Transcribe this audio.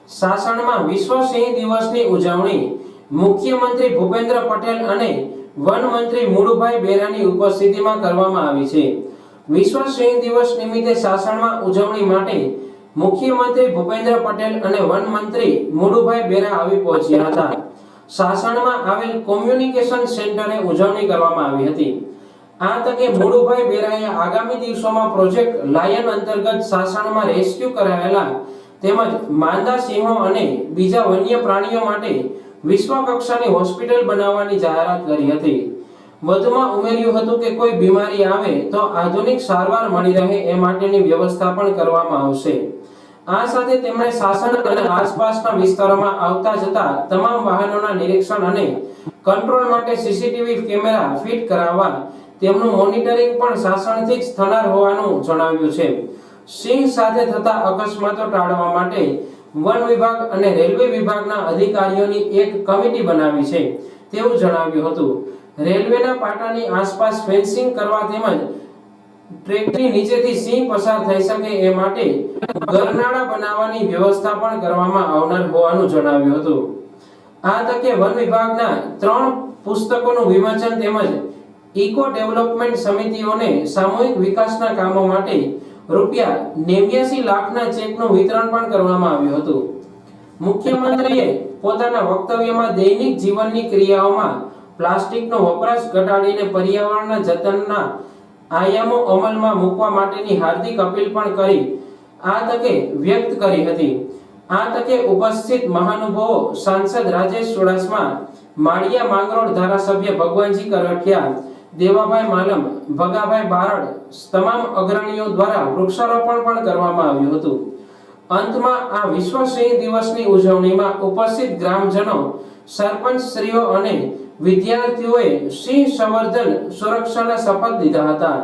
સાસણમાં વિશ્વ સિંહ દિવસની ઉજવણી મુખ્યમંત્રી ભૂપેન્દ્ર પટેલ અને વન મંત્રી મુળુભાઈ બેરાની ઉપસ્થિતિમાં કરવામાં આવી છે। વિશ્વ સિંહ દિવસ નિમિત્તે સાસણમાં ઉજવણી માટે મુખ્યમંત્રી ભૂપેન્દ્ર પટેલ અને વન મંત્રી મુળુભાઈ બેરા આવી પહોંચ્યા હતા। સાસણમાં આવેલ કોમ્યુનિકેશન સેન્ટરે ઉજવણી કરવામાં આવી હતી। આ તકે મુળુભાઈ બેરાએ આગામી દિવસોમાં પ્રોજેક્ટ લાયન અંતર્ગત સાસણમાં રેસ્ક્યુ કરાયેલા તેમજ માંદા સિંહો અને બીજા વન્ય પ્રાણીઓ માટે વિશ્વ કક્ષાની હોસ્પિટલ બનાવવાની જાહેરાત કરી હતી। વધુમાં ઉમેર્યું હતું કે કોઈ બીમારી આવે તો આધુનિક સારવાર મળી રહે એ માટેની વ્યવસ્થા પણ કરવામાં આવશે। આ સાથે તેમણે સાસણ અને આસપાસના વિસ્તારોમાં આવતા જતા તમામ વાહનોના નિરીક્ષણ અને કંટ્રોલ માટે સીસીટીવી કેમેરા ફિટ કરાવવા તેમનું મોનિટરિંગ પણ સાસણથી જ થનાર હોવાનું જણાવ્યું છે। સિંહ સાથે થતા અકસ્માતો ટાળવા માટે વન વિભાગ અને રેલવે વિભાગના અધિકારીઓની એક કમિટી બનાવી છે તેવું જણાવ્યું હતું। રેલવેના પાટાની આસપાસ ફેન્સિંગ કરવા તેમજ ટ્રેકની નીચેથી સિંહ પસાર થઈ શકે એ માટે ગરનાળા બનાવવાની વ્યવસ્થા પણ કરવામાં આવનાર હોવાનું જણાવ્યું હતું। આ તકે વન વિભાગના 3 પુસ્તકોનું વિમોચન તેમજ ઇકો ડેવલપમેન્ટ સમિતિઓને સામૂહિક વિકાસના કામો માટે ₹89 લાખના ચેકનું વિતરણ પણ કરવામાં આવ્યું હતું। મુખ્યમંત્રીએ પોતાના વક્તવ્યમાં દૈનિક જીવનની ક્રિયાઓમાં પ્લાસ્ટિકનો વપરાશ ઘટાડીને પર્યાવરણના જતનના આયામો અમલમાં મૂકવા માટેની હાર્દિક અપીલ પણ કરી આ તકે વ્યક્ત કરી હતી। આ તકે ઉપસ્થિત મહાનુભાવો સાંસદ રાજેશ ચુડાસમા, માળિયા માંગરોળ ધારાસભ્ય ભગવાનજી કરવઠિયા, દેવાભાઈ માલમ, ભગાભાઈ બારડ તમામ અગ્રણીઓ દ્વારા વૃક્ષારોપણ પણ કરવામાં આવ્યું હતું। અંતમાં આ વિશ્વ સિંહ દિવસની ઉજવણીમાં ઉપસ્થિત ગ્રામજનો, સરપંચશ્રીઓ અને વિદ્યાર્થીઓએ સિંહ સંવર્ધન સુરક્ષાના શપથ લીધા હતા।